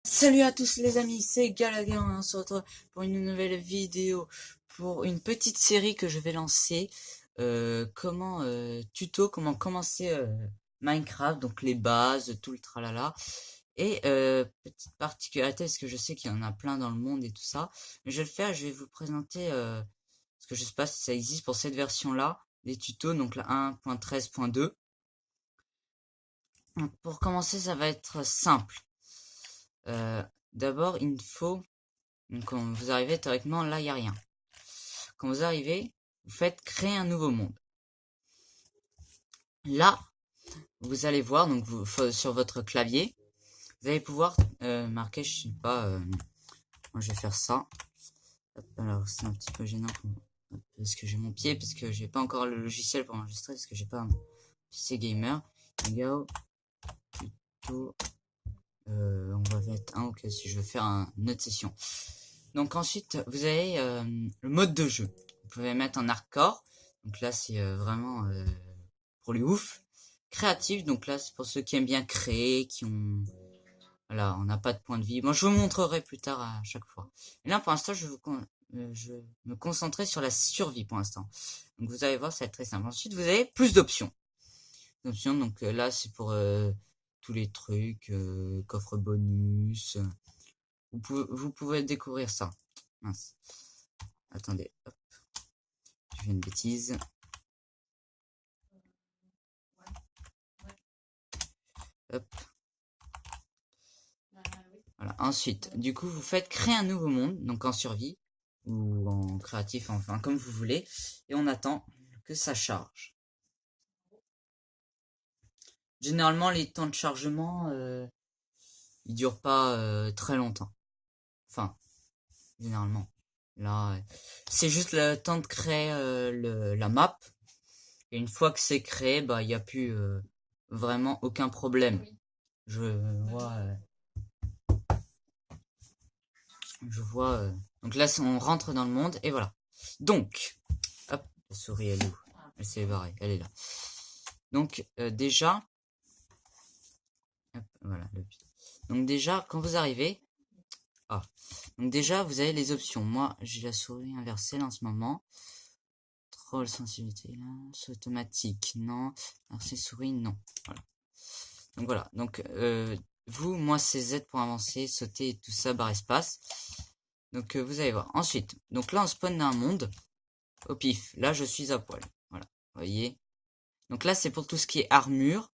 Salut à tous les amis, c'est Galaga, on se retrouve pour une nouvelle vidéo, pour une petite série que je vais lancer, comment commencer Minecraft, donc les bases, tout le tralala, et petite particularité, parce que je sais qu'il y en a plein dans le monde et tout ça, mais je vais le faire, je vais vous présenter, parce que je sais pas si ça existe pour cette version-là, les tutos, donc la 1.13.2. Donc, pour commencer, ça va être simple. Euh, D'abord, il faut donc quand vous arrivez théoriquement, là, il n'y a rien. Quand vous arrivez, vous faites créer un nouveau monde. Là, vous allez voir, donc sur votre clavier, vous allez pouvoir marquer, je sais pas, moi je vais faire ça. Hop, alors c'est un petit peu gênant parce que j'ai mon pied, parce que j'ai pas encore le logiciel pour enregistrer, parce que j'ai pas un PC gamer. Go, tuto, on va mettre un ok si je veux faire une autre session. Donc ensuite, vous avez le mode de jeu. Vous pouvez mettre en hardcore. Donc là, c'est vraiment pour les ouf. Créatif, donc là, c'est pour ceux qui aiment bien créer, qui ont... Voilà, on n'a pas de point de vie. Moi, je vous montrerai plus tard à chaque fois. Et là, pour l'instant, je vais me concentrer sur la survie pour l'instant. Donc vous allez voir, ça va être très simple. Ensuite, vous avez plus d'options. Donc là, c'est pour tous les trucs, coffre bonus. Vous pouvez découvrir ça. Mince. Attendez, hop, je fais une bêtise. Hop. Voilà. Ensuite, du coup, vous faites créer un nouveau monde, donc en survie, ou en créatif, enfin, comme vous voulez, et on attend que ça charge. Généralement, les temps de chargement, ils durent pas très longtemps. Enfin, généralement. Là, c'est juste le temps de créer la map. Et une fois que c'est créé, bah, il n'y a plus vraiment aucun problème. Je vois, donc là, on rentre dans le monde et voilà. Donc, hop, la souris elle est où? Elle s'est barrée, elle est là. Donc déjà, hop, voilà. Donc déjà, quand vous arrivez, donc déjà vous avez les options. Moi, j'ai la souris inversée là, en ce moment. Troll sensibilité, là, c'est automatique, non. Inverser souris, non. Voilà. Donc voilà. Donc moi c'est Z pour avancer, sauter et tout ça, barre espace. Donc vous allez voir. Ensuite, donc là on spawn dans un monde. Au pif, là je suis à poil. Voilà, vous voyez. Donc là c'est pour tout ce qui est armure.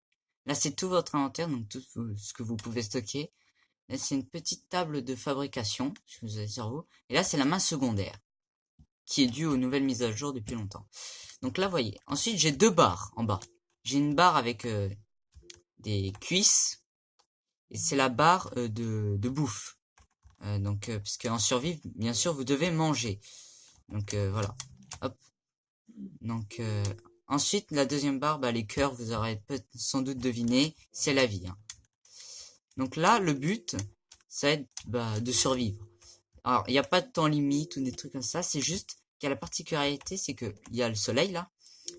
Là c'est tout votre inventaire, donc tout ce que vous pouvez stocker. Là c'est une petite table de fabrication, je vous ai vous. Et là c'est la main secondaire, qui est due aux nouvelles mises à jour depuis longtemps. Donc là vous voyez. Ensuite j'ai deux barres en bas. J'ai une barre avec des cuisses. Et c'est la barre de bouffe. Parce qu'en survie, bien sûr, vous devez manger. Donc voilà. Hop. Donc ensuite, la deuxième barre, bah, les cœurs, vous aurez sans doute deviné, c'est la vie. Hein. Donc là, le but, ça va être de survivre. Alors, il n'y a pas de temps limite ou des trucs comme ça, c'est juste qu'il y a la particularité, c'est qu'il y a le soleil là,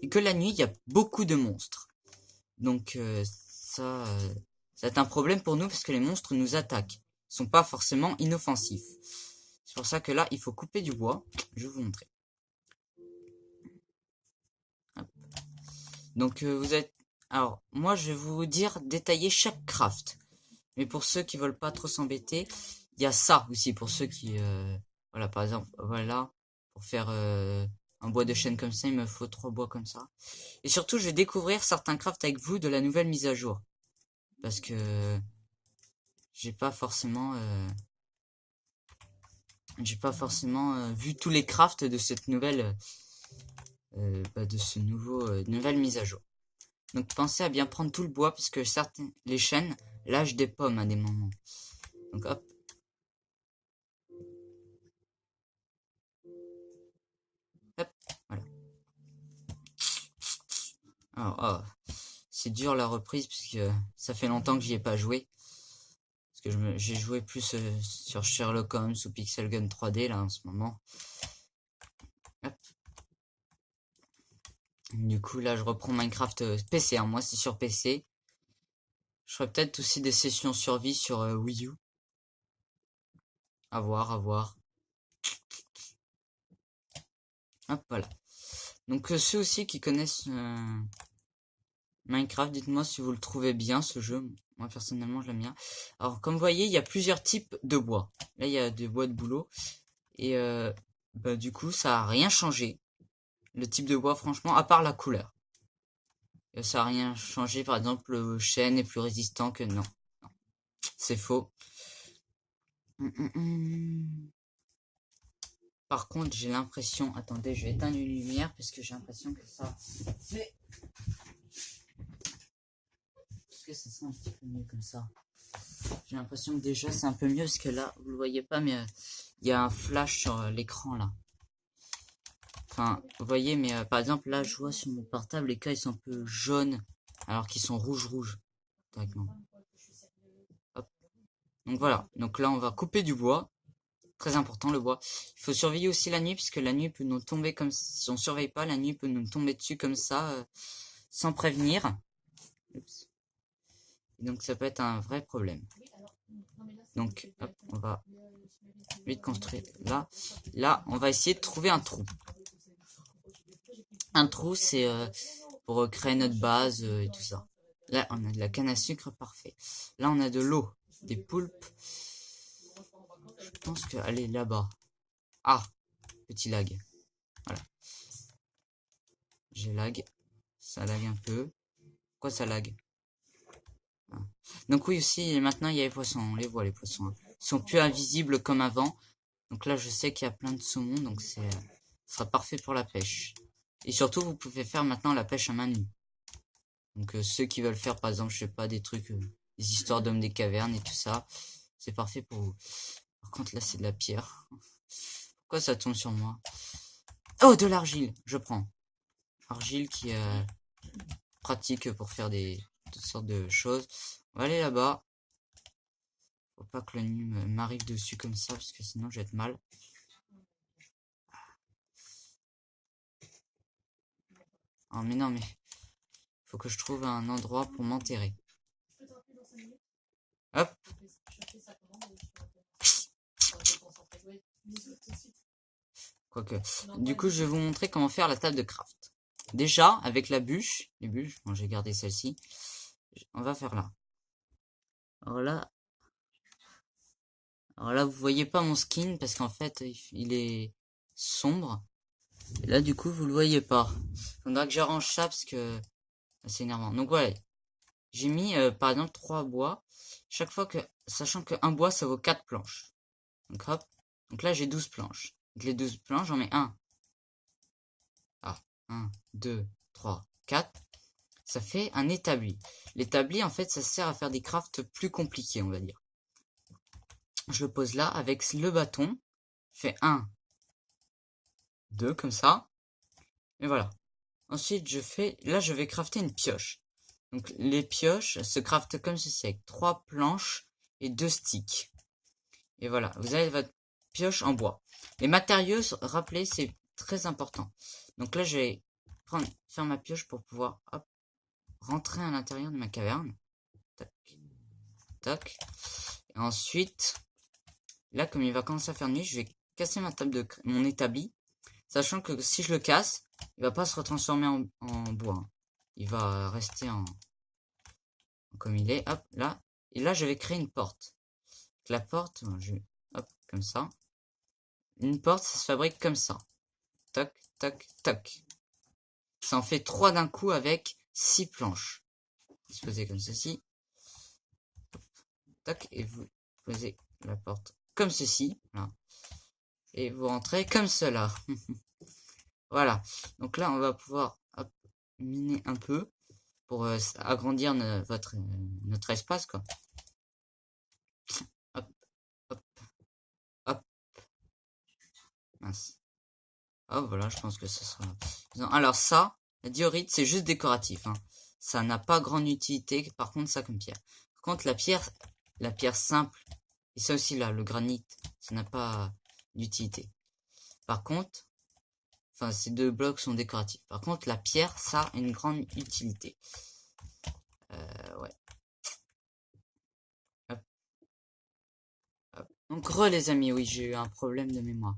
et que la nuit, il y a beaucoup de monstres. Donc ça va être un problème pour nous parce que les monstres nous attaquent. Ils sont pas forcément inoffensifs. C'est pour ça que là, il faut couper du bois. Je vais vous montrer. Hop. Donc vous êtes... Alors, moi, je vais vous dire détailler chaque craft. Mais pour ceux qui veulent pas trop s'embêter, il y a ça aussi pour ceux qui... Voilà, par exemple, voilà, pour faire un bois de chêne comme ça, il me faut 3 bois comme ça. Et surtout, je vais découvrir certains crafts avec vous de la nouvelle mise à jour. Parce que j'ai pas forcément vu tous les crafts de cette nouvelle de ce nouveau nouvelle mise à jour. Donc pensez à bien prendre tout le bois parce que certains les chênes lâchent des pommes à des moments. Donc hop. Hop, voilà. Alors, c'est dur la reprise puisque ça fait longtemps que j'y ai pas joué. Parce que j'ai joué plus sur Sherlock Holmes ou Pixel Gun 3D là en ce moment. Hop. Du coup là je reprends Minecraft PC, hein. Moi c'est sur PC. Je ferai peut-être aussi des sessions survie sur Wii U. À voir, à voir. Hop, voilà. Donc ceux aussi qui connaissent Minecraft, dites-moi si vous le trouvez bien ce jeu. Moi personnellement je l'aime bien. Alors comme vous voyez, il y a plusieurs types de bois. Là il y a des bois de bouleau. Et bah, du coup ça a rien changé. Le type de bois franchement, à part la couleur. Ça a rien changé. Par exemple le chêne est plus résistant que non. Non. C'est faux. Par contre j'ai l'impression... Attendez, je vais éteindre une lumière parce que j'ai l'impression que ça fait... Est-ce que ça sent un petit peu mieux comme ça? J'ai l'impression que déjà c'est un peu mieux parce que là, vous le voyez pas, mais il y a un flash sur l'écran là. Enfin, vous voyez, mais par exemple là, je vois sur mon portable, les cas ils sont un peu jaunes alors qu'ils sont rouges. Hop. Donc voilà, donc là on va couper du bois. Très important le bois. Il faut surveiller aussi la nuit puisque la nuit peut nous tomber comme si on surveille pas, la nuit peut nous tomber dessus comme ça sans prévenir. Oups. Et donc ça peut être un vrai problème. Donc hop, on va vite construire là. Là, on va essayer de trouver un trou. Un trou, c'est pour créer notre base et tout ça. Là, on a de la canne à sucre, parfait. Là, on a de l'eau, des poulpes. Je pense que aller là-bas. Ah, petit lag. Voilà. J'ai lag. Ça lag un peu. Pourquoi ça lag? Ah. Donc oui, aussi, maintenant, il y a les poissons. On les voit, les poissons. Hein. Ils sont plus invisibles comme avant. Donc là, je sais qu'il y a plein de saumons, donc ce sera parfait pour la pêche. Et surtout, vous pouvez faire maintenant la pêche à main nue. Donc ceux qui veulent faire, par exemple, je sais pas, des trucs, des histoires d'hommes des cavernes et tout ça, c'est parfait pour vous. Par contre, là, c'est de la pierre. Pourquoi ça tombe sur moi? Oh, de l'argile, je prends. Argile qui est pratique pour faire toutes sortes de choses. On va aller là-bas. Faut pas que le nuit m'arrive dessus comme ça, parce que sinon je vais être mal. Oh, mais non, mais faut que je trouve un endroit pour m'enterrer. Hop. Quoique. Du coup, je vais vous montrer comment faire la table de craft. Déjà, avec la bûche, les bûches, bon, j'ai gardé celle-ci. On va faire là. Alors là, vous voyez pas mon skin parce qu'en fait, il est sombre. Et là, du coup, vous le voyez pas. Faudra que j'arrange ça parce que c'est énervant. Donc voilà, j'ai mis par exemple 3 bois. Chaque fois que, sachant qu'un bois ça vaut 4 planches. Donc hop. Donc là, j'ai 12 planches. Donc les 12 planches, j'en mets 1. Ah, 1, 2, 3, 4. Ça fait un établi. L'établi, en fait, ça sert à faire des crafts plus compliqués, on va dire. Je le pose là avec le bâton. Je fais 1, 2, comme ça. Et voilà. Ensuite, là, je vais crafter une pioche. Donc, les pioches se craftent comme ceci, avec 3 planches et 2 sticks. Et voilà, vous avez votre pioche en bois. Les matériaux, rappelez, c'est très important. Donc là, je vais faire ma pioche pour pouvoir rentrer à l'intérieur de ma caverne. Tac, tac. Et ensuite, là, comme il va commencer à faire nuit, je vais casser mon établi. Sachant que si je le casse, il va pas se retransformer en bois. Hein. Il va rester comme il est. Hop, là. Et là, je vais créer une porte. Donc, la porte, hop, comme ça. Une porte, ça se fabrique comme ça. Tac, tac, tac. Ça en fait 3 d'un coup avec 6 planches. Disposez comme ceci. Tac, et vous posez la porte comme ceci. Là. Et vous rentrez comme cela. Voilà. Donc là, on va pouvoir miner un peu pour agrandir notre espace, quoi. Hop, hop, hop. Mince. Oh, voilà, je pense que ça sera... Alors ça, la diorite, c'est juste décoratif. Hein. Ça n'a pas grande utilité, par contre, ça comme pierre. Par contre, la pierre simple, et ça aussi là, le granit, ça n'a pas d'utilité. Par contre, enfin, ces deux blocs sont décoratifs. Par contre, la pierre, ça a une grande utilité. Ouais. Hop. Hop. Donc les amis, oui, j'ai eu un problème de mémoire.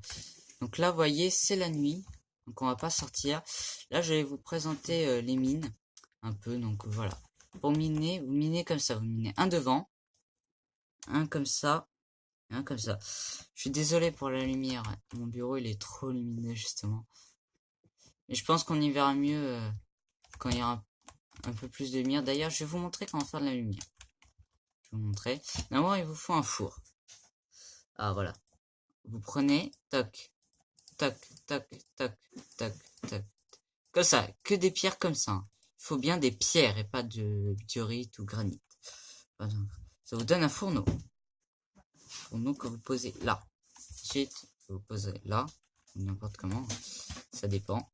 Donc là, vous voyez, c'est la nuit. Donc on va pas sortir. Là, je vais vous présenter les mines. Un peu, donc voilà. Pour miner, vous minez comme ça. Vous minez un devant. Un comme ça. Et un comme ça. Je suis désolé pour la lumière. Mon bureau, il est trop lumineux, justement. Mais je pense qu'on y verra mieux quand il y aura un peu plus de lumière. D'ailleurs, je vais vous montrer comment faire de la lumière. Je vais vous montrer. D'abord, il vous faut un four. Ah, voilà. Vous prenez, toc, toc, toc, toc, toc, toc. Comme ça, que des pierres comme ça. Il faut bien des pierres et pas de diorite ou granit. Ça vous donne un fourneau. Fourneau que vous posez là. Ensuite, vous poserez là, n'importe comment. Ça dépend.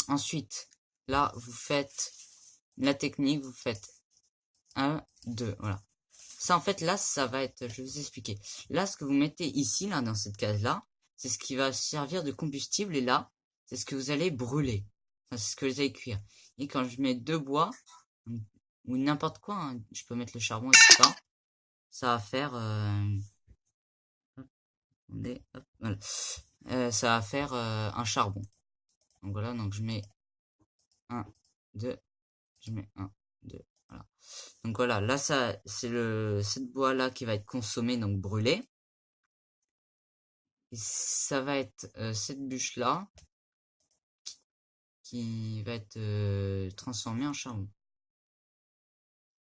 Ensuite, là, vous faites la technique, vous faites 1, 2, voilà. Ça, en fait, là, ça va être, je vais vous expliquer. Là, ce que vous mettez ici, là, dans cette case-là, c'est ce qui va servir de combustible, et là, c'est ce que vous allez brûler. Enfin, c'est ce que vous allez cuire. Et quand je mets 2 bois, ou n'importe quoi, hein, je peux mettre le charbon et tout ça, ça va faire, hop, voilà. Ça va faire un charbon. Donc voilà, donc je mets 1, 2, je mets 1, 2, voilà. Donc voilà, là ça c'est cette bois là qui va être consommée, donc brûlée. Et ça va être cette bûche là qui va être transformée en charbon.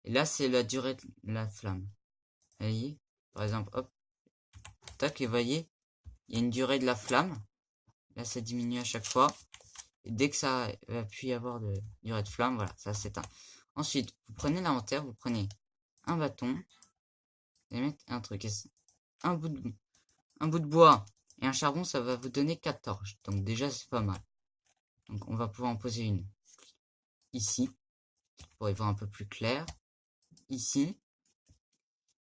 Et là c'est la durée de la flamme. Vous voyez, par exemple, hop, tac, et vous voyez, il y a une durée de la flamme. Là ça diminue à chaque fois. Et dès que ça va plus y avoir de durée de flamme, voilà, ça s'éteint. Ensuite, vous prenez l'inventaire, vous prenez un bâton, et mettre un truc, un bout de bois et un charbon, ça va vous donner 4 torches. Donc déjà, c'est pas mal. Donc on va pouvoir en poser une ici, pour y voir un peu plus clair. Ici.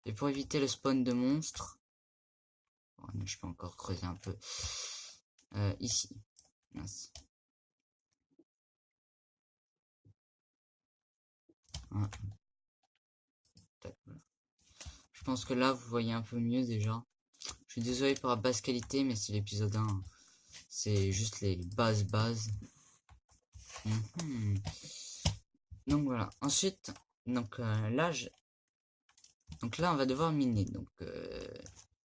Et pour éviter le spawn de monstres, je peux encore creuser un peu. Ici. Mince. Voilà. Je pense que là, vous voyez un peu mieux déjà. Je suis désolé pour la basse qualité, mais c'est l'épisode 1. C'est juste les bases. Donc voilà. Ensuite, donc là, on va devoir miner. Donc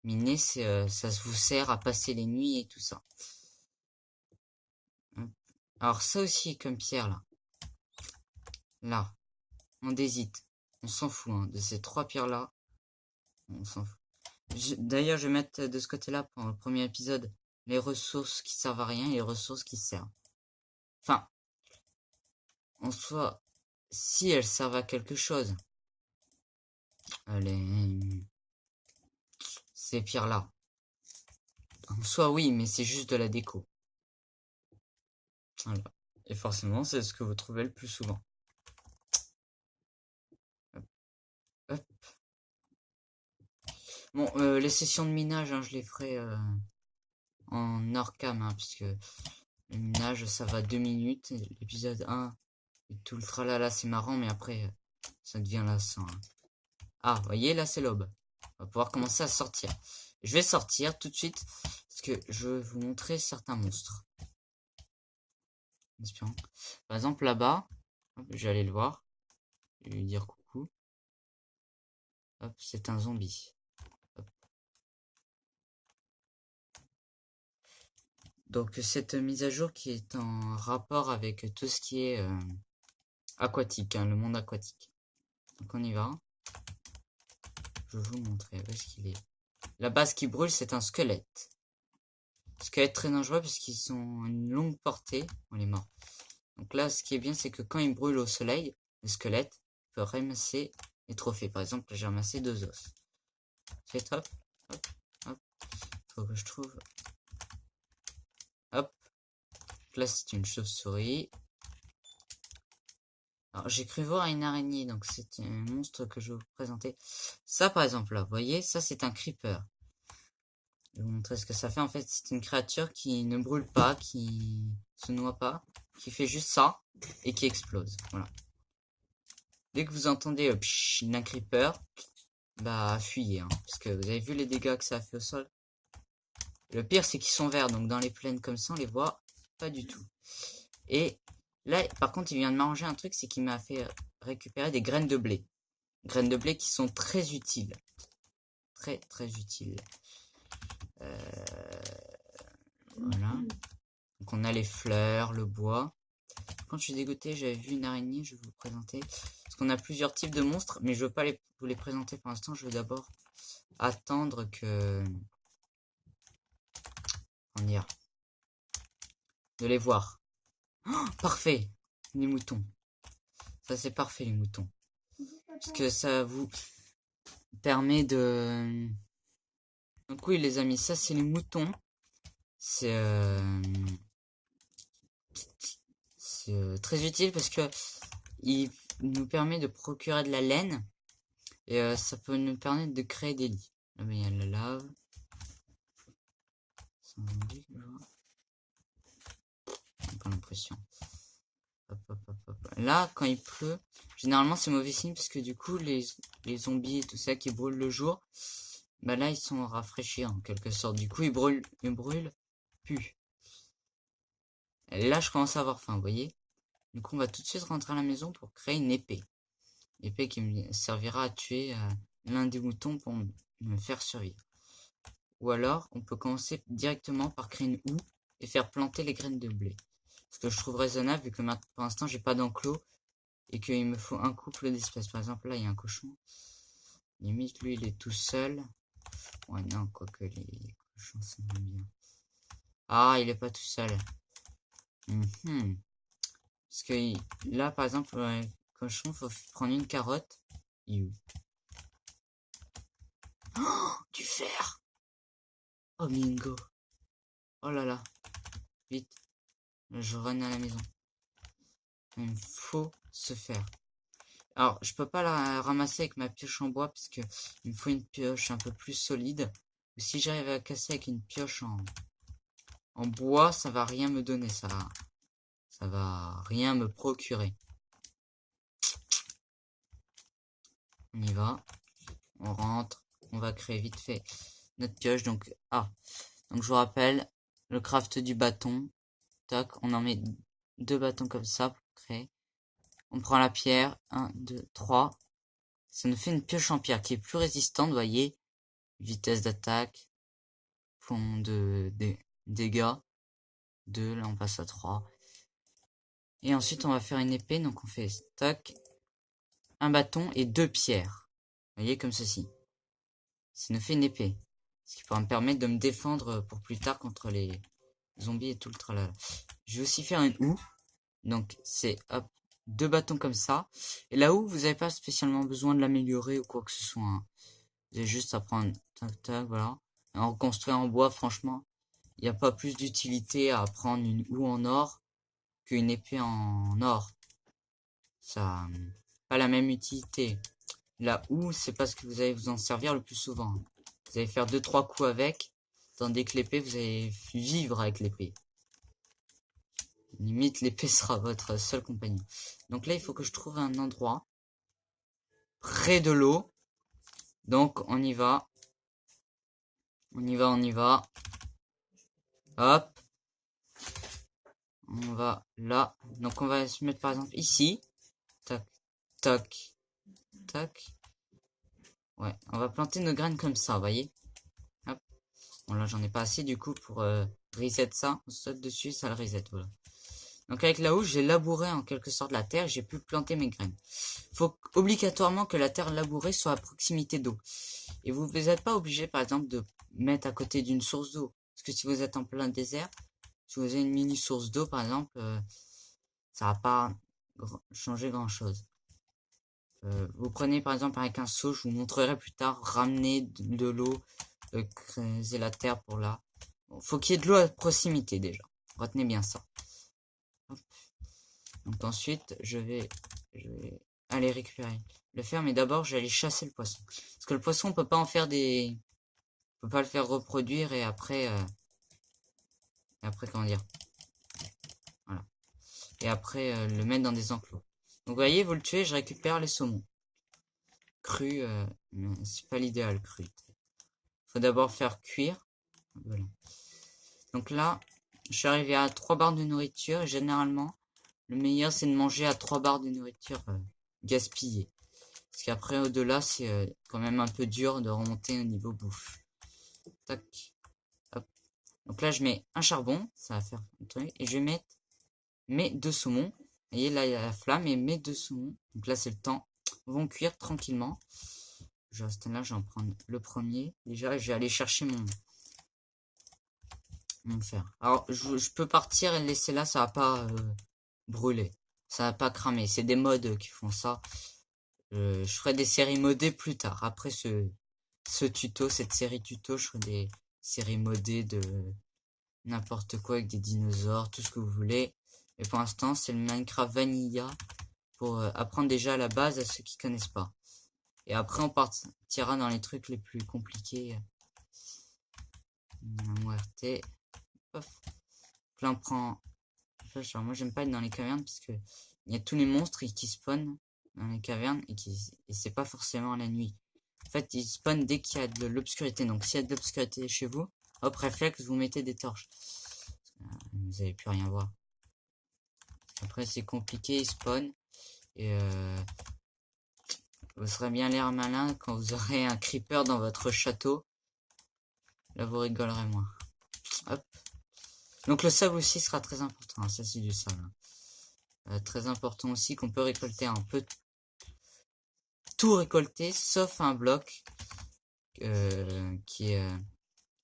miner, ça vous sert à passer les nuits et tout ça. Alors ça aussi comme pierre là. Là, on hésite. On s'en fout hein, de ces 3 pierres là. On s'en fout. D'ailleurs, je vais mettre de ce côté-là pour le premier épisode les ressources qui servent à rien et les ressources qui servent. Enfin, en soi, si elles servent à quelque chose, ces pierres-là. En soi, oui, mais c'est juste de la déco. Voilà. Et forcément, c'est ce que vous trouvez le plus souvent. Hop. Hop. Bon, les sessions de minage, hein, je les ferai en hors cam, hein, puisque le minage, ça va 2 minutes. L'épisode 1, et tout le tralala, c'est marrant, mais après, ça devient lassant. Hein. Ah, vous voyez, là, c'est l'aube. On va pouvoir commencer à sortir. Je vais sortir tout de suite, parce que je vais vous montrer certains monstres. Par exemple, là-bas, je vais aller le voir. Je vais lui dire coucou. Hop, c'est un zombie. Hop. Donc, cette mise à jour qui est en rapport avec tout ce qui est aquatique, hein, le monde aquatique. Donc, on y va. Je vais vous montrer où est-ce qu'il est. La base qui brûle, c'est un squelette. Squelette très dangereux parce qu'ils sont à une longue portée. On est mort. Donc là, ce qui est bien, c'est que quand il brûle au soleil, le squelette peut ramasser les trophées. Par exemple, j'ai ramassé 2 os. C'est top. Hop, hop. Faut que je trouve. Hop. Là, c'est une chauve-souris. Alors, j'ai cru voir une araignée, donc c'est un monstre que je vais vous présenter. Ça, par exemple, là, vous voyez, ça, c'est un creeper. Je vais vous montrer ce que ça fait. En fait, c'est une créature qui ne brûle pas, qui se noie pas, qui fait juste ça et qui explose. Voilà. Dès que vous entendez un creeper, bah fuyez, hein, parce que vous avez vu les dégâts que ça a fait au sol. Le pire, c'est qu'ils sont verts, donc dans les plaines comme ça, on les voit pas du tout. Et là, par contre, il vient de m'arranger un truc, c'est qu'il m'a fait récupérer des graines de blé. Graines de blé qui sont très utiles. Très, très utiles. Voilà. Donc on a les fleurs, le bois. Quand je suis dégoûté, j'avais vu une araignée, je vais vous présenter. Parce qu'on a plusieurs types de monstres, mais je veux pas vous les présenter pour l'instant. Je veux d'abord attendre que... On y a. De les voir. Oh, parfait. Les moutons. Ça c'est parfait les moutons. Parce que ça vous permet de... Donc oui les amis, ça c'est les moutons. C'est très utile parce que il nous permet de procurer de la laine. Et ça peut nous permettre de créer des lits. Là mais il y a la lave. J'ai pas l'impression. Là, quand il pleut, généralement c'est mauvais signe parce que du coup les zombies et tout ça qui brûlent le jour, bah là ils sont rafraîchis en quelque sorte. Du coup ils brûlent plus. Et là je commence à avoir faim, vous voyez. Du coup on va tout de suite rentrer à la maison pour créer une épée. Épée qui me servira à tuer l'un des moutons pour me faire survivre. Ou alors on peut commencer directement par créer une houe et faire planter les graines de blé. Ce que je trouve raisonnable vu que pour l'instant j'ai pas d'enclos. Et qu'il me faut un couple d'espèces. Par exemple, là, il y a un cochon. Limite, lui, il est tout seul. Ouais, non, quoique les cochons, ça va bien. Ah, il est pas tout seul. Parce que là, par exemple, le cochon, faut prendre une carotte. Oh, du fer! Oh, bingo! Oh là là. Vite. Je run à la maison. Il me faut ce fer. Alors, je peux pas la ramasser avec ma pioche en bois parce que il me faut une pioche un peu plus solide. Ou si j'arrive à casser avec une pioche en bois, ça va rien me donner, ça va rien me procurer. On y va, on rentre, on va créer vite fait notre pioche. Donc, donc je vous rappelle, le craft du bâton, tac, on en met 2 bâtons comme ça pour créer. On prend la pierre, 1, 2, 3. Ça nous fait une pioche en pierre qui est plus résistante, vous voyez. Vitesse d'attaque, fond de dégâts, 2, là on passe à 3. Et ensuite on va faire une épée, donc on fait tac, un bâton et 2 pierres. Vous voyez comme ceci. Ça nous fait une épée. Ce qui pourra me permettre de me défendre pour plus tard contre les zombies et tout le tralala. Je vais aussi faire une houe. Donc c'est hop, 2 bâtons comme ça. Et la houe, vous n'avez pas spécialement besoin de l'améliorer ou quoi que ce soit. Hein. Vous avez juste à prendre tac tac, voilà. Et en reconstruire en bois, franchement, il n'y a pas plus d'utilité à prendre une houe en or qu'une épée en or. Ça pas la même utilité. La houe, c'est parce que vous allez vous en servir le plus souvent. Vous allez faire 2-3 coups avec, tandis que l'épée, vous allez vivre avec l'épée. Limite, l'épée sera votre seul compagnon. Donc là, il faut que je trouve un endroit près de l'eau. Donc, on y va. On y va, on y va. Hop. On va là. Donc, on va se mettre par exemple ici. Tac, tac, tac. Ouais, on va planter nos graines comme ça, vous voyez. Hop. Bon, là, j'en ai pas assez du coup pour reset ça. On saute dessus, ça le reset, voilà. Donc avec la houe, j'ai labouré en quelque sorte la terre et j'ai pu planter mes graines. Il faut obligatoirement que la terre labourée soit à proximité d'eau. Et vous n'êtes pas obligé par exemple de mettre à côté d'une source d'eau. Parce que si vous êtes en plein désert, si vous avez une mini source d'eau par exemple, ça va pas changer grand chose. Vous prenez par exemple avec un seau, je vous montrerai plus tard, ramener de l'eau, creuser la terre pour là. Bon, faut qu'il y ait de l'eau à proximité déjà. Retenez bien ça. Hop. Donc ensuite, je vais aller récupérer le fer, mais d'abord, je vais aller chasser le poisson. Parce que le poisson, on peut pas en faire on peut pas le faire reproduire et après comment dire. Voilà. Et après, le mettre dans des enclos. Donc vous voyez, vous le tuez, je récupère les saumons. cru, c'est pas l'idéal cru. Faut d'abord faire cuire. Voilà. Donc là, je suis arrivé à 3 barres de nourriture. Et généralement, le meilleur, c'est de manger à 3 barres de nourriture gaspillée. Parce qu'après, au-delà, c'est quand même un peu dur de remonter au niveau bouffe. Tac. Hop. Donc là, je mets un charbon. Ça va faire un truc. Et je vais mettre mes 2 saumons. Vous voyez, là, il y a la flamme et mes 2 saumons. Donc là, c'est le temps. Ils vont cuire tranquillement. Je reste là, je vais en prendre le premier. Déjà, je vais aller chercher mon fer. Alors, je peux partir et le laisser là, ça va pas brûler. Ça va pas cramer. C'est des mods qui font ça. Je ferai des séries modées plus tard. Après ce tuto, cette série tuto, je ferai des séries modées de n'importe quoi avec des dinosaures, tout ce que vous voulez. Et pour l'instant, c'est le Minecraft Vanilla pour apprendre déjà à la base à ceux qui connaissent pas. Et après, on partira dans les trucs les plus compliqués. MRT. Là, on prend. Genre, moi, j'aime pas être dans les cavernes parce que il y a tous les monstres qui spawnent dans les cavernes et c'est pas forcément la nuit. En fait, ils spawnent dès qu'il y a de l'obscurité. Donc, s'il y a de l'obscurité chez vous, hop, réflexe, vous mettez des torches. Vous avez plus rien voir. Après, c'est compliqué, ils spawnent. Et vous serez bien l'air malin quand vous aurez un creeper dans votre château. Là, vous rigolerez moins. Hop. Donc, le sable aussi sera très important. Ça, c'est du sable. Très important aussi qu'on peut récolter un peu tout récolter sauf un bloc qui est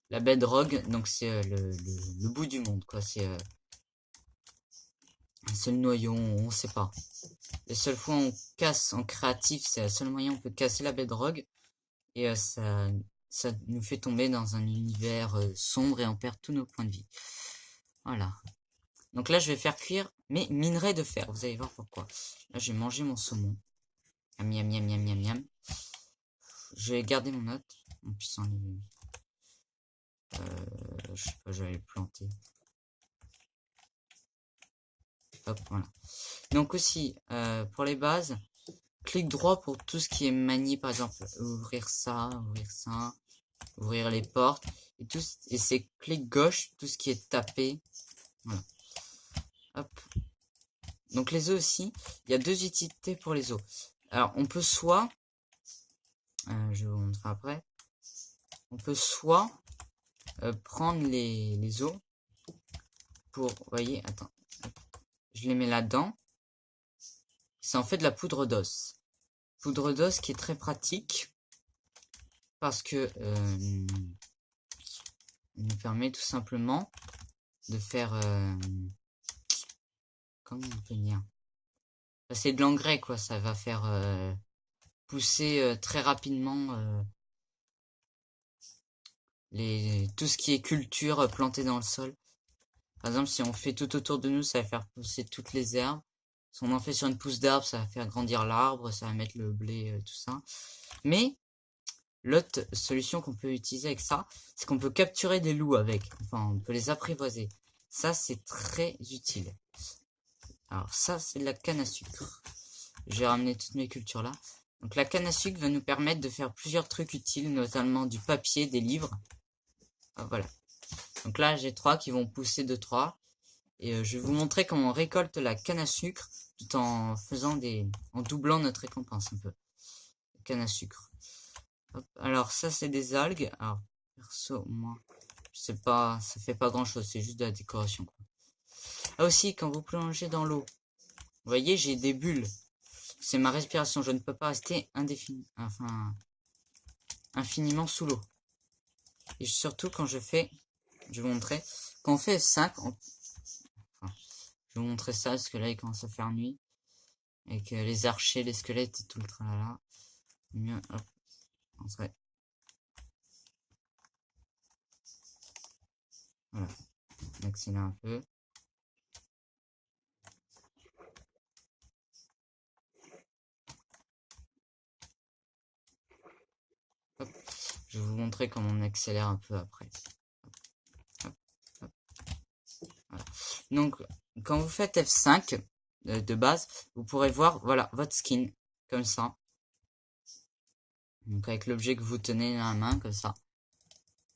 la bedrock. Donc, c'est le bout du monde, quoi. C'est le noyau, on sait pas. Les seules fois où on casse en créatif, c'est le seul moyen où on peut casser la bedrock. Et ça nous fait tomber dans un univers sombre et on perd tous nos points de vie. Voilà. Donc là, je vais faire cuire mes minerais de fer. Vous allez voir pourquoi. Là, je vais manger mon saumon. Miam, miam, miam, miam, miam. Je vais garder mon note. En puissant je sais pas, je vais le planter. Hop, voilà. Donc aussi, pour les bases, clic droit pour tout ce qui est manié, par exemple, ouvrir ça, ouvrir les portes, et c'est clic gauche, tout ce qui est tapé. Voilà. Hop. Donc les os aussi, il y a 2 utilités pour les os. Alors on peut soit, je vais vous montrer après, on peut soit prendre les os pour, vous voyez, attends, je les mets là-dedans. C'est en fait de la poudre d'os. Poudre d'os qui est très pratique parce que il nous permet tout simplement de faire comment on peut dire, c'est de l'engrais, quoi. Ça va faire pousser très rapidement tout ce qui est culture plantée dans le sol. Par exemple, si on fait tout autour de nous, ça va faire pousser toutes les herbes. Si on en fait sur une pousse d'arbre, ça va faire grandir l'arbre, ça va mettre le blé, tout ça. Mais l'autre solution qu'on peut utiliser avec ça, c'est qu'on peut capturer des loups avec. Enfin, on peut les apprivoiser. Ça, c'est très utile. Alors ça, c'est de la canne à sucre. J'ai ramené toutes mes cultures là. Donc la canne à sucre va nous permettre de faire plusieurs trucs utiles, notamment du papier, des livres. Voilà. Donc là, j'ai 3 qui vont pousser de 3. Et je vais vous montrer comment on récolte la canne à sucre tout en faisant en doublant notre récompense un peu. Canne à sucre. Hop. Alors ça, c'est des algues. Alors perso, moi, je sais pas, ça fait pas grand chose, c'est juste de la décoration, quoi. Ah aussi, quand vous plongez dans l'eau, vous voyez, j'ai des bulles. C'est ma respiration, je ne peux pas rester infiniment sous l'eau. Et surtout quand je vais vous montrer, quand on fait F5, je vais vous montrer ça parce que là il commence à faire nuit. Avec les archers, les squelettes et tout le tralala. Mieux, hop, on serait. Voilà, on accélère un peu. Hop. Je vais vous montrer comment on accélère un peu après. Hop, hop. Voilà. Donc, quand vous faites F5 de base, vous pourrez voir, voilà, votre skin, comme ça. Donc avec l'objet que vous tenez dans la main, comme ça.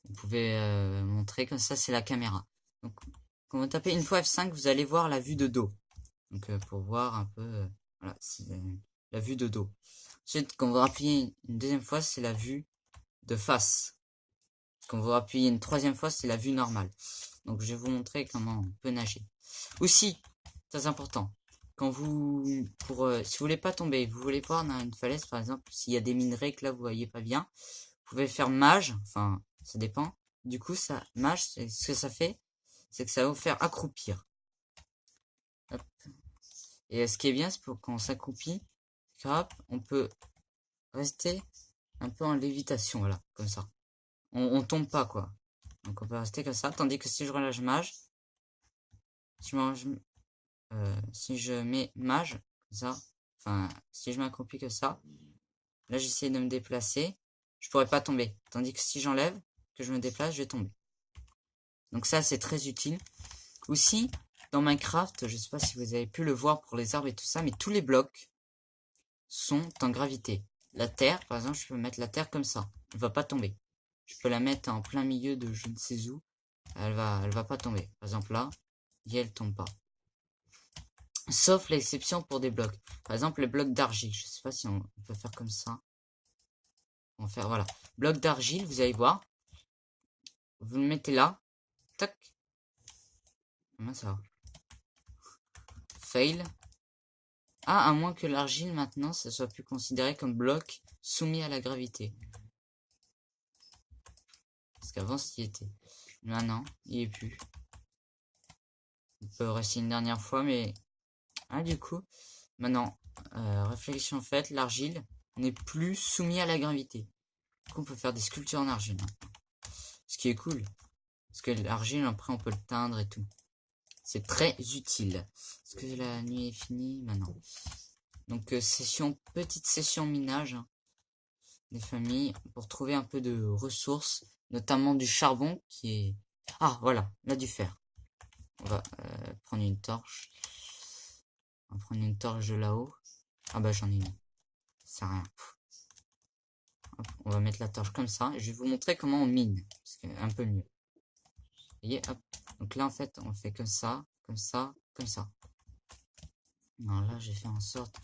Vous pouvez montrer, comme ça c'est la caméra. Donc quand vous tapez une fois F5, vous allez voir la vue de dos. Donc pour voir un peu, voilà, c'est la vue de dos. Ensuite, quand vous appuyez une deuxième fois, c'est la vue de face. Quand vous appuyez une troisième fois, c'est la vue normale. Donc je vais vous montrer comment on peut nager. Aussi, très important, quand vous, si vous voulez pas tomber, vous voulez voir dans une falaise par exemple, s'il y a des minerais que là vous voyez pas bien, vous pouvez faire mage, enfin ça dépend. Du coup, ça mage, ce que ça fait, c'est que ça va vous faire accroupir. Hop. Et ce qui est bien, c'est pour quand on s'accroupit, hop, on peut rester un peu en lévitation, voilà, comme ça. On tombe pas, quoi. Donc on peut rester comme ça, tandis que si je relâche mage, si je mets mage, comme ça, enfin, si je m'accroupis comme ça, là j'essaie de me déplacer, je pourrais pas tomber. Tandis que si j'enlève, que je me déplace, je vais tomber. Donc ça, c'est très utile. Aussi, dans Minecraft, je sais pas si vous avez pu le voir pour les arbres et tout ça, mais tous les blocs sont en gravité. La terre, par exemple, je peux mettre la terre comme ça. Elle va pas tomber. Je peux la mettre en plein milieu de je ne sais où. Elle va pas tomber. Par exemple là, et elle tombe pas. Sauf l'exception pour des blocs. Par exemple, les blocs d'argile. Je sais pas si on peut faire comme ça. On va faire, voilà. Bloc d'argile, vous allez voir. Vous le mettez là. Tac. Comment ça va? Fail. Ah, à moins que l'argile, maintenant, ça soit plus considéré comme bloc soumis à la gravité. Parce qu'avant, c'y était. Maintenant, il est plus. On peut rester une dernière fois, mais... Ah, du coup, maintenant, réflexion faite, l'argile n'est plus soumis à la gravité. Du coup, on peut faire des sculptures en argile maintenant. Ce qui est cool. Parce que l'argile, après, on peut le teindre et tout. C'est très utile. Est-ce que la nuit est finie? Maintenant. Donc, petite session minage, hein, des familles, pour trouver un peu de ressources, notamment du charbon qui est... Ah, voilà, là du fer. On va prendre une torche. On va prendre une torche de là-haut. Ah bah j'en ai une. Ça sert à rien. Hop, on va mettre la torche comme ça. Et je vais vous montrer comment on mine. Parce que un peu mieux. Vous voyez, hop. Donc là en fait on fait comme ça, comme ça, comme ça. Non là j'ai fait en sorte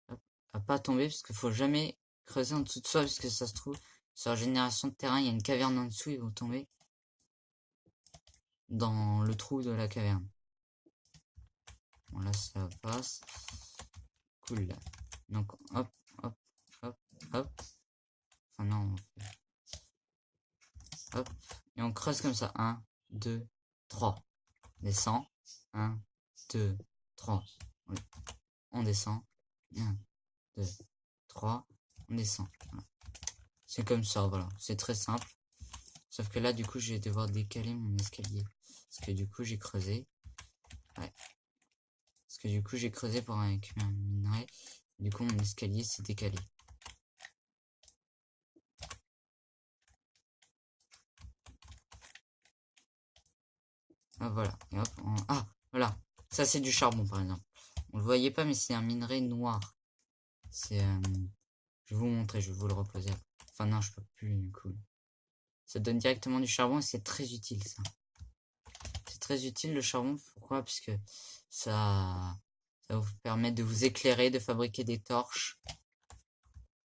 hop, à pas tomber parce qu'il faut jamais creuser en dessous de soi parce que ça se trouve sur la génération de terrain il y a une caverne en dessous, ils vont tomber dans le trou de la caverne. Bon là ça passe. Cool. Donc hop, hop, hop, hop. Enfin non, hop. Et on creuse comme ça. 1, 2, 3. On descend. 1, 2, 3. On descend. 1, 2, 3. On descend. Voilà. C'est comme ça, voilà. C'est très simple. Sauf que là, du coup, je vais devoir décaler mon escalier. Parce que du coup, j'ai creusé. Ouais. Parce que du coup, j'ai creusé pour récupérer un minerai. Du coup, mon escalier s'est décalé. Ah, voilà. Et hop, ah, voilà. Ça, c'est du charbon, par exemple. On le voyait pas, mais c'est un minerai noir. C'est... Je vais vous montrer, je vais vous le reposer. Enfin, non, je peux plus, du coup. Ça donne directement du charbon et c'est très utile, ça. C'est très utile, le charbon. Pourquoi? Parce que ça vous permet de vous éclairer, de fabriquer des torches,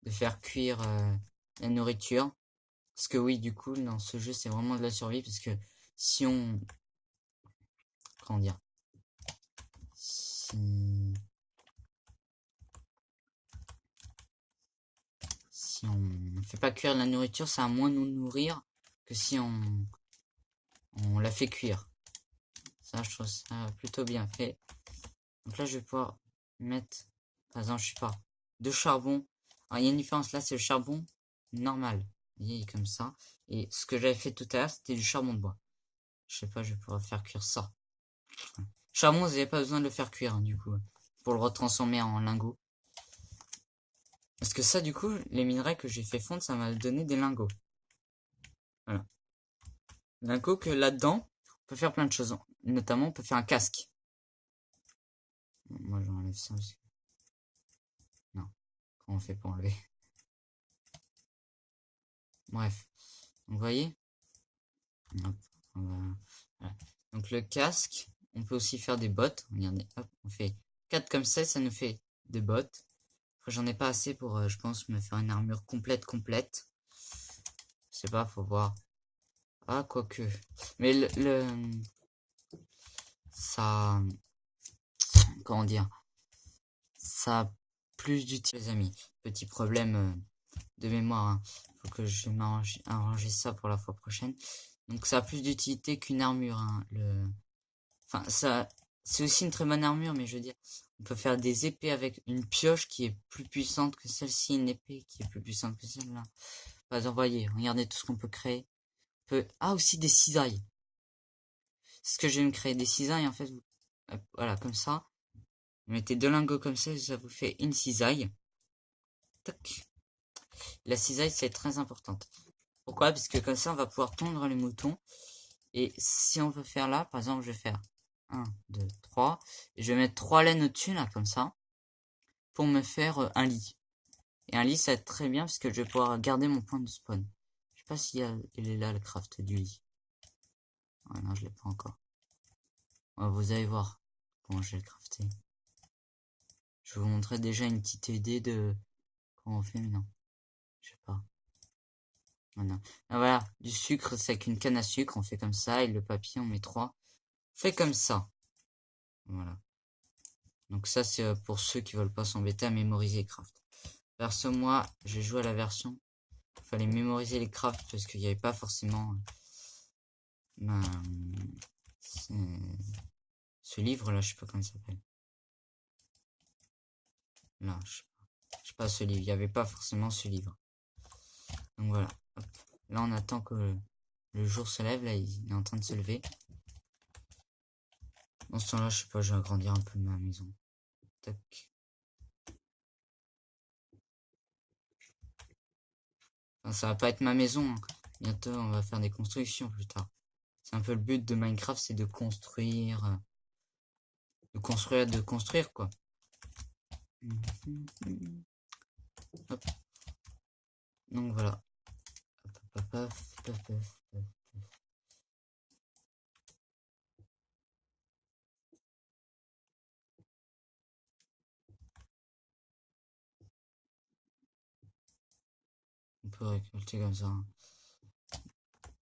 de faire cuire la nourriture. Parce que oui, du coup, dans ce jeu, c'est vraiment de la survie. Parce que si on... Comment dire? Si on ne fait pas cuire la nourriture, ça va moins nous nourrir que si on la fait cuire. Ça, je trouve ça plutôt bien fait. Donc là, je vais pouvoir mettre, par exemple, je sais pas, de charbon. Alors, il y a une différence là, c'est le charbon normal. Vous voyez, comme ça. Et ce que j'avais fait tout à l'heure, c'était du charbon de bois. Je sais pas, je vais pouvoir faire cuire ça. Charbon, vous n'avez pas besoin de le faire cuire, hein, du coup, pour le retransformer en lingots. Parce que ça, du coup, les minerais que j'ai fait fondre, ça m'a donné des lingots. Voilà. Lingots que là-dedans, on peut faire plein de choses. Notamment, on peut faire un casque. Moi, j'enlève ça aussi. Non. Comment on fait pour enlever? Bref. Donc, vous voyez. Hop, voilà. Donc le casque, on peut aussi faire des bottes. Regardez, hop, on fait 4 comme ça nous fait des bottes. Après, j'en ai pas assez pour, je pense, me faire une armure complète. Je sais pas, faut voir. Ah, quoique. Mais ça, comment dire, ça a plus d'utilité, les amis. Petit problème de mémoire, hein. Faut que je m'arranger ça pour la fois prochaine. Donc ça a plus d'utilité qu'une armure, hein, Enfin, ça, c'est aussi une très bonne armure, mais je veux dire, on peut faire des épées avec une pioche qui est plus puissante que celle-ci, une épée qui est plus puissante que celle-là. Par exemple, voyez, regardez tout ce qu'on peut créer. Ah, aussi des cisailles. C'est ce que je vais me créer, des cisailles, en fait. Hop, voilà, comme ça. Vous mettez 2 lingots comme ça vous fait une cisaille. Tac. La cisaille, c'est très importante. Pourquoi? Parce que comme ça, on va pouvoir tondre les moutons. Et si on veut faire là, par exemple, je vais faire 1, 2, 3. Et je vais mettre 3 laines au-dessus, là, comme ça, pour me faire un lit. Et un lit, ça va être très bien, parce que je vais pouvoir garder mon point de spawn. Je sais pas s'il est là, le craft du lit. Ouais, non, je l'ai pas encore. Ouais, vous allez voir comment je vais le crafter. Je vais vous montrer déjà une petite idée de comment on fait, mais non. Je sais pas. Voilà. Ah, voilà, du sucre, c'est avec une canne à sucre, on fait comme ça, et le papier, on met 3. On fait comme ça. Voilà. Donc ça, c'est pour ceux qui veulent pas s'embêter à mémoriser craft. Perso, moi, j'ai joué à la version. Il fallait mémoriser les crafts parce qu'il n'y avait pas forcément ce livre-là, je sais pas comment il s'appelle. Là, je sais pas ce livre. Il n'y avait pas forcément ce livre. Donc voilà. Hop. Là, on attend que le jour se lève. Là, il est en train de se lever. Dans ce temps-là, je sais pas, je vais agrandir un peu ma maison. Tac. Enfin, ça va pas être ma maison, hein. Bientôt, on va faire des constructions plus tard. C'est un peu le but de Minecraft, c'est de construire. De construire, quoi. Hop. Donc voilà. Hop, hop, hop, hop, hop. On peut récolter comme ça, hein.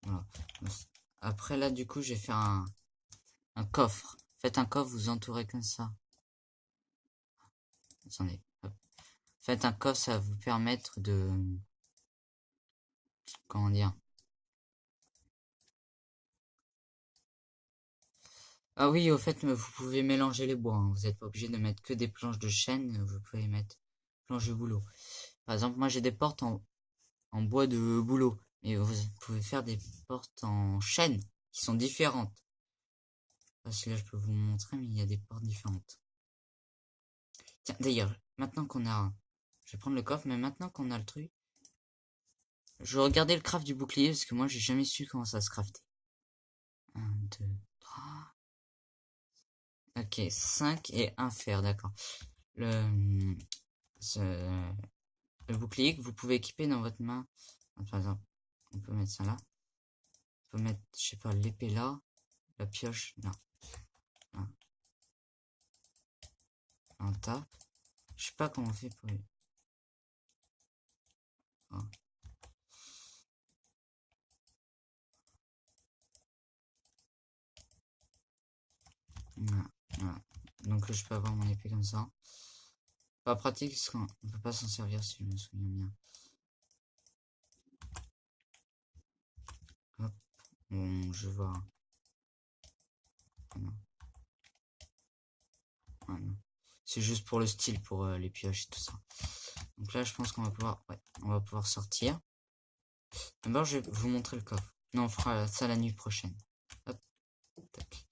Voilà. Après là, du coup, je vais faire un coffre. Faites un coffre, vous entourez comme ça. Attendez. Hop. Faites un coffre, ça va vous permettre de... Comment dire? Ah oui, au fait, vous pouvez mélanger les bois, hein. Vous n'êtes pas obligé de mettre que des planches de chêne. Vous pouvez mettre planches de bouleau. Par exemple, moi j'ai des portes en bois de bouleau. Mais vous pouvez faire des portes en chêne qui sont différentes. Parce que là, je peux vous montrer, mais il y a des portes différentes. Tiens, d'ailleurs, maintenant qu'on a... Je vais prendre le coffre, mais maintenant qu'on a le truc... Je vais regarder le craft du bouclier, parce que moi, j'ai jamais su comment ça se craftait. 1, 2, 3... Ok, 5 et un fer, d'accord. Le, le bouclier que vous pouvez équiper dans votre main. Par exemple, on peut mettre ça là. On peut mettre, je sais pas, l'épée là. La pioche là. Là. On tape. Je sais pas comment on fait pour... Oh. Voilà, voilà. Donc je peux avoir mon épée comme ça. Pas pratique parce qu'on peut pas s'en servir si je me souviens bien. Hop. Bon, je vois. Voilà. Voilà. C'est juste pour le style, pour les pioches et tout ça. Donc là, je pense qu'on va pouvoir... Ouais, on va pouvoir sortir. D'abord, je vais vous montrer le coffre. Non, on fera ça la nuit prochaine. Hop. Tac.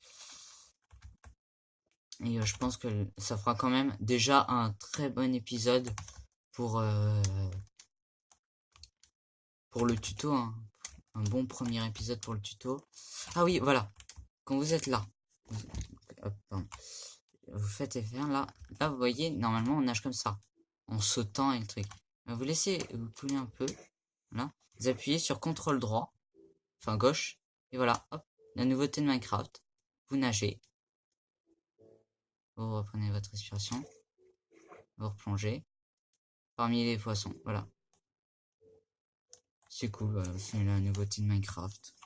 Et je pense que ça fera quand même déjà un très bon épisode pour le tuto, hein. Un bon premier épisode pour le tuto. Ah oui, voilà. Quand vous êtes là, hop, vous faites faire là. Là, vous voyez, normalement, on nage comme ça, en sautant et le truc. Vous laissez vous couler un peu. Voilà. Vous appuyez sur CTRL droit, enfin gauche, et voilà, hop, la nouveauté de Minecraft. Vous nagez. Vous reprenez votre respiration. Vous replongez. Parmi les poissons, voilà. C'est cool, voilà, c'est la nouveauté de Minecraft.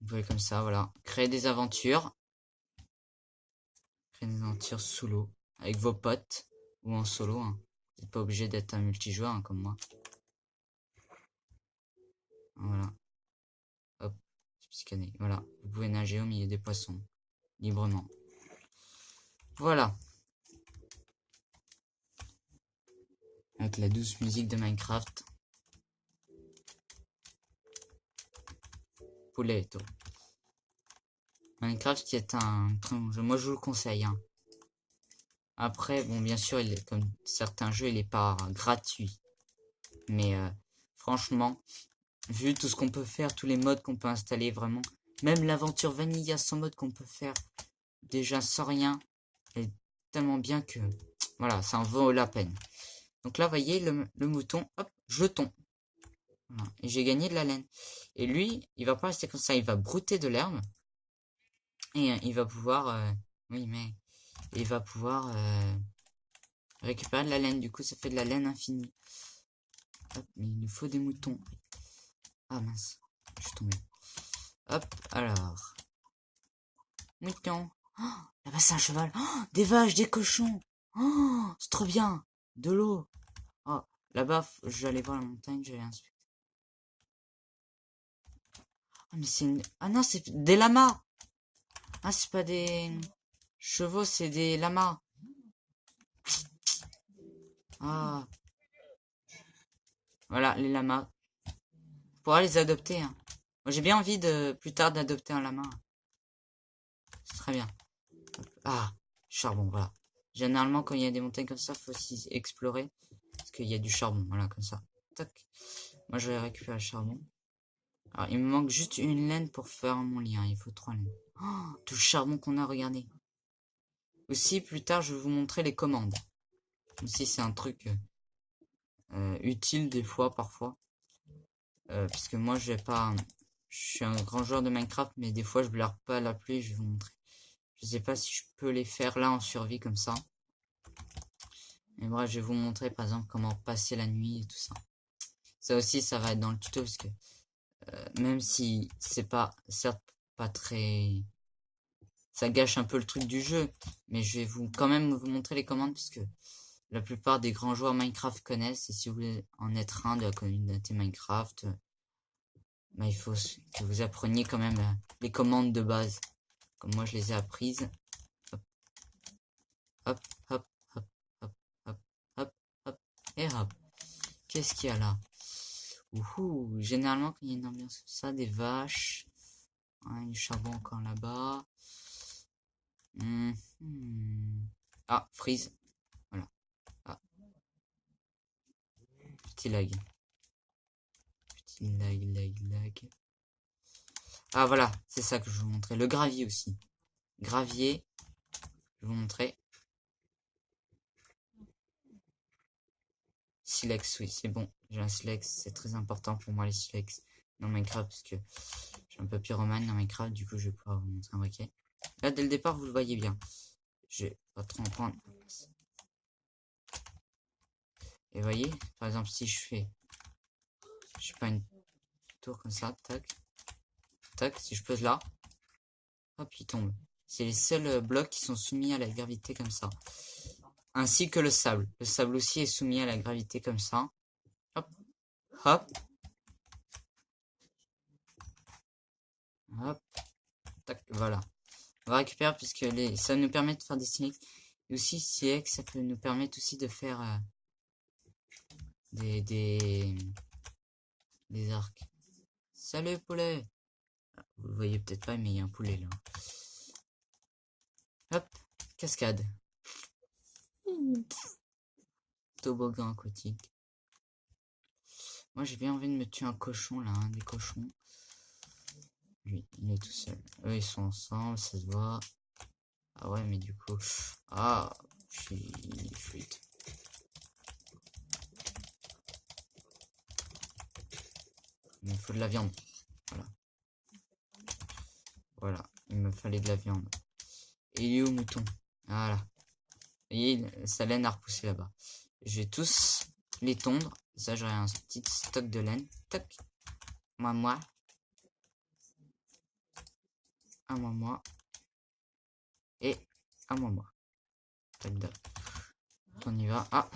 Vous pouvez comme ça, voilà, créer des aventures. Créer des aventures sous l'eau, avec vos potes, ou en solo, hein. Vous n'êtes pas obligé d'être un multijoueur, hein, comme moi. Voilà. Hop, scanner. Voilà, vous pouvez nager au milieu des poissons, librement. Voilà. Avec la douce musique de Minecraft. Pouletto. Minecraft qui est un jeu, moi je vous le conseille, hein. Après, bon, bien sûr, il est, comme certains jeux, il est pas gratuit. Mais franchement, vu tout ce qu'on peut faire, tous les modes qu'on peut installer, vraiment, même l'aventure Vanilla sans mode qu'on peut faire, déjà sans rien, est tellement bien que, voilà, ça en vaut la peine. Donc là, vous voyez, le mouton, hop, jeton. Voilà, et j'ai gagné de la laine. Et lui, il va pas rester comme ça, il va brouter de l'herbe. Et il va pouvoir, oui, mais il va pouvoir récupérer de la laine. Du coup, ça fait de la laine infinie. Hop, mais il nous faut des moutons. Ah mince, je suis tombé. Hop, alors. Mouton. Oh, là-bas, c'est un cheval. Oh, des vaches, des cochons. Oh, c'est trop bien. De l'eau. Oh, là-bas, je vais aller voir la montagne, je vais inspecter. Ah, mais c'est une... Ah non, c'est des lamas. Ah, c'est pas des chevaux, c'est des lamas. Ah. Voilà, les lamas. On pourra les adopter, hein. Moi, j'ai bien envie de plus tard d'adopter un lama. C'est très bien. Ah, charbon, voilà. Généralement, quand il y a des montagnes comme ça, faut aussi explorer. Parce qu'il y a du charbon, voilà, comme ça. Tac. Moi, je vais récupérer le charbon. Alors, il me manque juste une laine pour faire mon lit, hein. Il faut 3 laines. Oh, tout le charbon qu'on a, regardez. Aussi, plus tard, je vais vous montrer les commandes. Aussi, c'est un truc utile des fois, parfois. Puisque moi, je suis un grand joueur de Minecraft, mais des fois, je blague pas à la pluie, je vais vous montrer. Je sais pas si je peux les faire là en survie comme ça. Mais bref, je vais vous montrer par exemple comment passer la nuit et tout ça. Ça aussi, ça va être dans le tuto parce que même si c'est pas, certes, pas très... Ça gâche un peu le truc du jeu, mais je vais quand même vous montrer les commandes parce que la plupart des grands joueurs Minecraft connaissent. Et si vous voulez en être un de la communauté Minecraft, bah, il faut que vous appreniez quand même les commandes de base. Comme moi, je les ai apprises. Hop, hop, hop, hop, hop, hop, hop, hop, et hop. Qu'est-ce qu'il y a là? Ouhou, généralement, quand il y a une ambiance comme ça, des vaches. Du charbon encore là-bas. Ah, freeze. Voilà. Ah. Petit lag. Petit lag. Ah, voilà, c'est ça que je vous montrais. Le gravier aussi. Gravier, je vais vous montrer. Silex, oui, c'est bon. J'ai un silex, c'est très important pour moi les silex dans Minecraft parce que je suis un peu pyromane dans Minecraft, du coup je vais pouvoir vous montrer un briquet. Là, dès le départ, vous le voyez bien. Je vais pas trop en prendre. Et voyez, par exemple, si je fais, je sais pas, une tour comme ça, tac, tac, si je pose là, hop, il tombe. C'est les seuls blocs qui sont soumis à la gravité comme ça. Ainsi que le sable. Le sable aussi est soumis à la gravité comme ça. Hop, hop, hop, tac, voilà. On va récupérer puisque ça nous permet de faire des silex. Et aussi, silex, ça peut nous permettre aussi de faire des arcs. Salut poulet! Vous le voyez peut-être pas, mais il y a un poulet là. Hop, cascade. Toboggan aquatique. Moi j'ai bien envie de me tuer un cochon là, des cochons. Lui, il est tout seul. Eux ils sont ensemble, ça se voit. Ah ouais, mais du coup. Ah, je suis fluide. Il me faut de la viande. Voilà. Voilà, il me fallait de la viande. Et il est où, mouton? Voilà. Vous voyez, sa laine a repoussé là-bas. Je vais tous les tondre. Ça, j'aurai un petit stock de laine. Tac. Moi. À moi. Et à moi. Tac, tac. On y va. Ah.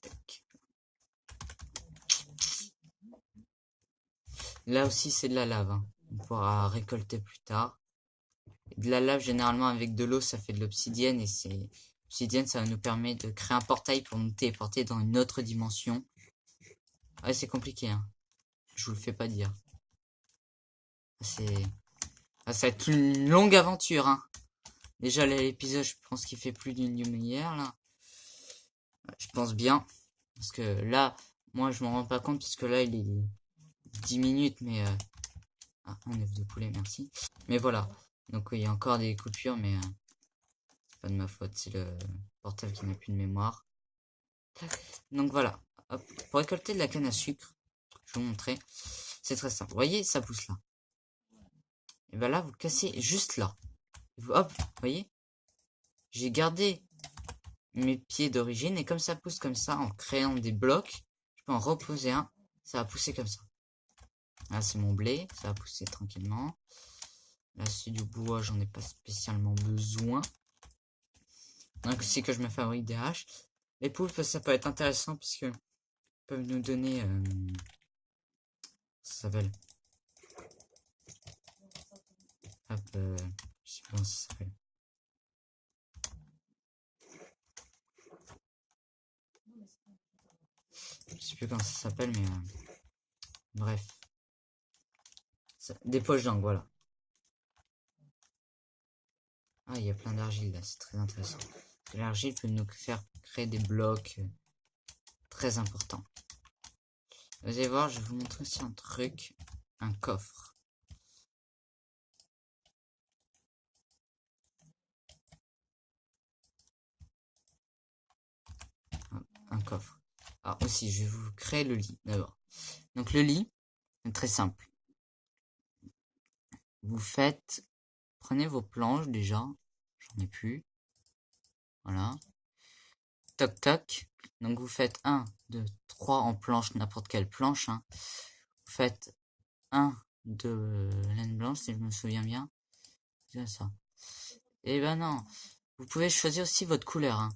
Tac. Là aussi, c'est de la lave. Hein. On pourra récolter plus tard. Et de la lave, généralement, avec de l'eau, ça fait de l'obsidienne. Et c'est l'obsidienne, ça nous permet de créer un portail pour nous téléporter dans une autre dimension. Ouais, c'est compliqué. Hein. Je vous le fais pas dire. Ça va être une longue aventure. Hein. Déjà, l'épisode, je pense qu'il fait plus d'une demi-heure, là. Je pense bien. Parce que là, moi, je m'en rends pas compte, parce que là, il est 10 minutes, mais... Ah, un œuf de poulet, merci. Mais voilà. Donc, oui, il y a encore des coupures, mais... c'est pas de ma faute, c'est le portable qui n'a plus de mémoire. Donc, voilà. Hop. Pour récolter de la canne à sucre, je vais vous montrer. C'est très simple. Vous voyez, ça pousse là. Et ben là, vous cassez juste là. Hop, vous voyez, j'ai gardé mes pieds d'origine et comme ça pousse comme ça en créant des blocs, je peux en reposer un, ça va pousser comme ça. Là c'est mon blé, ça va pousser tranquillement. Là c'est du bois, j'en ai pas spécialement besoin. Donc c'est que je me fabrique des haches. Les poulpes ça peut être intéressant puisque peuvent nous donner ça s'appelle hop je sais pas comment ça s'appelle. Je sais plus comment ça s'appelle mais bref. Des poches d'angle, voilà. Ah, il y a plein d'argile là, c'est très intéressant. L'argile peut nous faire créer des blocs très importants. Vous allez voir, je vais vous montrer aussi un truc, un coffre. Un coffre. Alors aussi, je vais vous créer le lit d'abord. Donc le lit, c'est très simple. Vous faites, prenez vos planches déjà, j'en ai plus. Voilà. Toc toc. Donc vous faites 1, 2, 3 en planche, n'importe quelle planche. Hein. Vous faites 1 de laine blanche, si je me souviens bien. C'est ça. Et ben non. Vous pouvez choisir aussi votre couleur. Hein.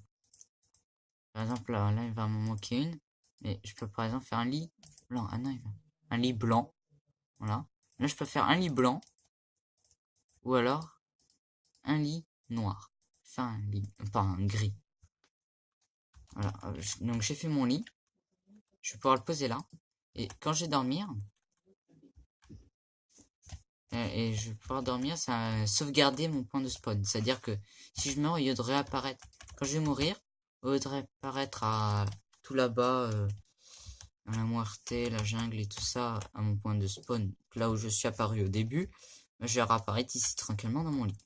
Par exemple, là, il va m'en manquer une. Mais je peux par exemple faire un lit blanc. Ah non, un lit blanc. Voilà. Là, je peux faire un lit blanc. Ou alors, un lit noir. Enfin, un lit... Pas un gris. Voilà. Donc, j'ai fait mon lit. Je vais pouvoir le poser là. Et quand je vais dormir... Et je vais pouvoir dormir, ça va sauvegarder mon point de spawn. C'est-à-dire que si je meurs, il de réapparaître... Quand je vais mourir, au lieu de réapparaître à tout là-bas... dans la Muerte, la jungle et tout ça, à mon point de spawn, là où je suis apparu au début, je vais réapparaître ici tranquillement dans mon lit.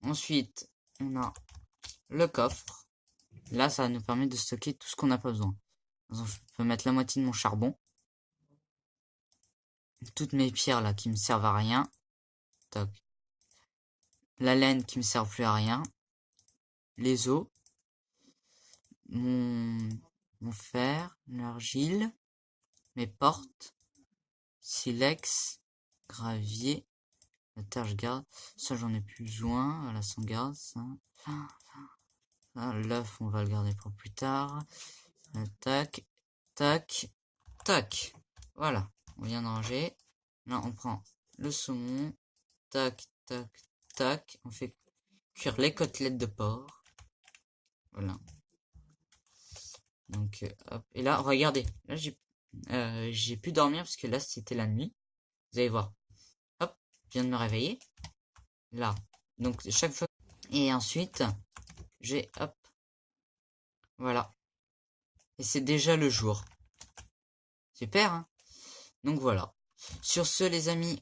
Ensuite, on a le coffre. Là, ça nous permet de stocker tout ce qu'on n'a pas besoin. Donc, je peux mettre la moitié de mon charbon. Toutes mes pierres là qui me servent à rien. Toc. La laine qui me sert plus à rien. Les os. Mon fer, l'argile. Mes portes. Silex. Gravier. La terre, je garde. Ça, j'en ai plus besoin. Voilà, ça, on garde. Ça. L'œuf, on va le garder pour plus tard. Tac, tac, tac. Voilà, on vient de ranger. Là, on prend le saumon. Tac, tac, tac. On fait cuire les côtelettes de porc. Voilà. Donc, hop. Et là, regardez. Là, j'ai pu dormir parce que là, c'était la nuit. Vous allez voir. Hop, je viens de me réveiller. Là. Donc, chaque fois. Et ensuite, j'ai, hop. Voilà. Et c'est déjà le jour. Super, hein? Donc voilà. Sur ce, les amis,